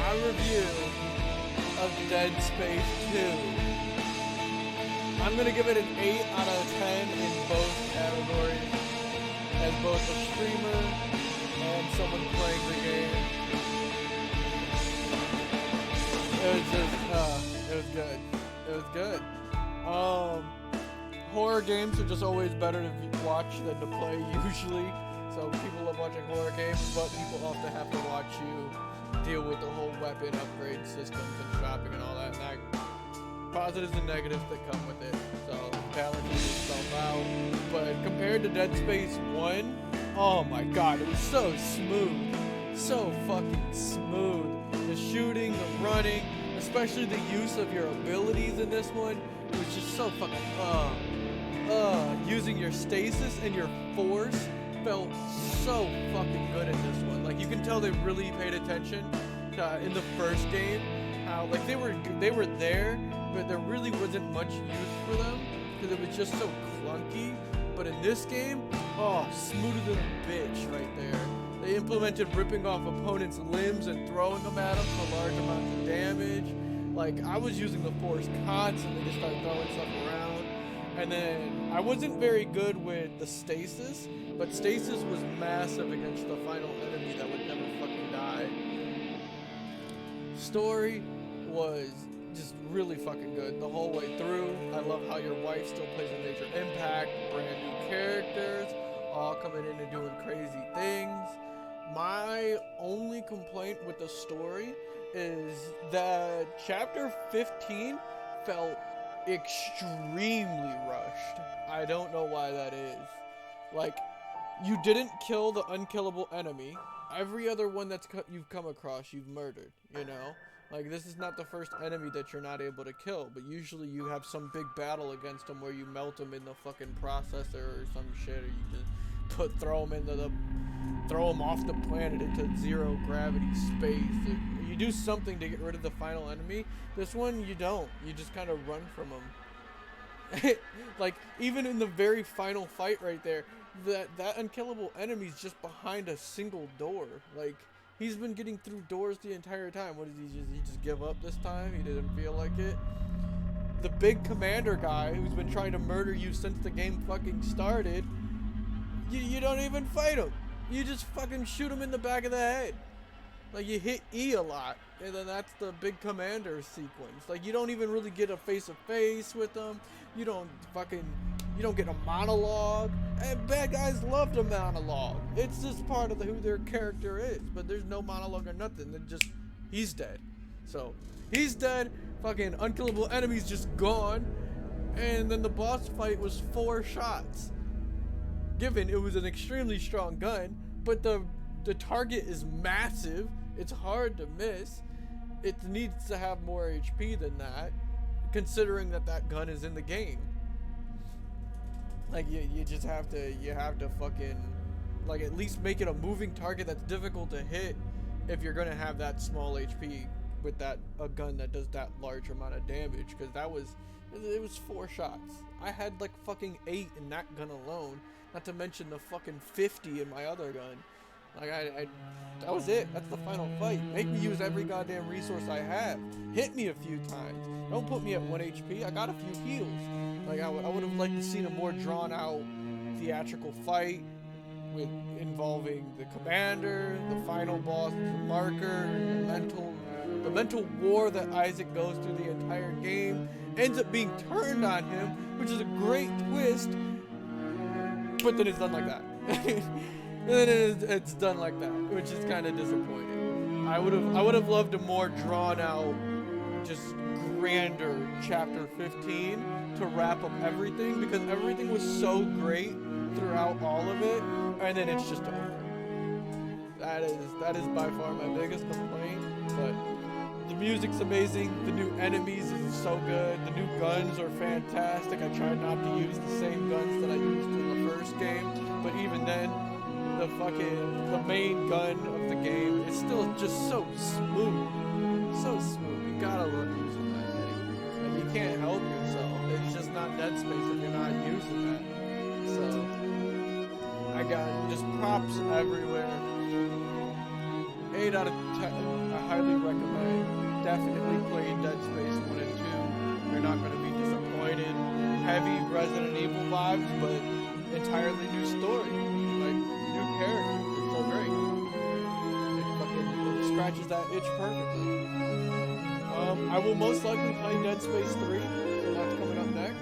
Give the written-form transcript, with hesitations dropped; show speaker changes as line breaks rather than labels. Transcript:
my review of Dead Space 2. I'm gonna give it an 8 out of 10 in both categories, as both a streamer and someone playing the game. It was good. It was good. Horror games are just always better to watch than to play usually. So people love watching horror games, but people often have to watch you deal with the whole weapon upgrade systems and shopping and all that. And positives and negatives that come with it. So balances itself out. But compared to Dead Space 1, oh my god, it was so smooth. So fucking smooth. The shooting, the running, especially the use of your abilities in this one, it was just so fucking using your stasis and your force felt so fucking good in this one. Like, you can tell they really paid attention in the first game, how like they were there, but there really wasn't much use for them because it was just so clunky. But in this game, oh, smoother than a bitch right there. They implemented ripping off opponents' limbs and throwing them at them for large amounts of damage. Like, I was using the force constantly to start throwing stuff around. And then I wasn't very good with the stasis, but stasis was massive against the final enemy that would never fucking die. Story was just really fucking good the whole way through. I love how your wife still plays a major impact, brand new characters, all coming in and doing crazy things. My only complaint with the story is that chapter 15 felt extremely rushed. I don't know why that is. Like, you didn't kill the unkillable enemy. Every other one you've come across, you've murdered, you know? Like, this is not the first enemy that you're not able to kill, but usually you have some big battle against them where you melt them in the fucking processor or some shit, or you just throw them off the planet into zero gravity space. You do something to get rid of the final enemy. This one, you don't. You just kind of run from them. Like, even in the very final fight right there, that unkillable enemy's just behind a single door. Like, he's been getting through doors the entire time. What did he just give up this time? He didn't feel like it. The big commander guy who's been trying to murder you since the game fucking started, you don't even fight him. You just fucking shoot him in the back of the head. Like, you hit E a lot, and then that's the big commander sequence. Like, you don't even really get a face-to-face with them. You don't get a monologue. And bad guys love the monologue. It's just part of who their character is. But there's no monologue or nothing. They're just, he's dead. So, he's dead. Fucking unkillable enemy's just gone. And then the boss fight was 4 shots. Given it was an extremely strong gun, but the target is massive. It's hard to miss. It needs to have more HP than that, considering that gun is in the game. Like, you just have to fucking, like, at least make it a moving target that's difficult to hit if you're gonna have that small HP with a gun that does that large amount of damage, because it was 4 shots. I had like fucking 8 in that gun alone, not to mention the fucking 50 in my other gun. Like, that was it. That's the final fight. Make me use every goddamn resource I have. Hit me a few times. Don't put me at 1 HP. I got a few heals. Like, I would have liked to see a more drawn out theatrical fight involving the commander, the final boss, the marker, the mental war that Isaac goes through the entire game, ends up being turned on him, which is a great twist, but then it's done like that. And then it's done like that, which is kind of disappointing. I would have loved a more drawn out, just grander chapter 15 to wrap up everything, because everything was so great throughout all of it, and then it's just over. That is by far my biggest complaint. But the music's amazing. The new enemies is so good. The new guns are fantastic. I tried not to use the same guns that I used in the first game, but even then, the main gun of the game is still just so smooth. So smooth. You gotta love using that thing. Like, you can't help yourself. It's just not Dead Space if you're not using that. So, I got just props everywhere. 8 out of 10. I highly recommend. Definitely play Dead Space 1 and 2. You're not going to be disappointed. Heavy Resident Evil vibes, but entirely new story. Like, new character. It's so great. It fucking scratches that itch perfectly. I will most likely play Dead Space 3, so that's coming up next.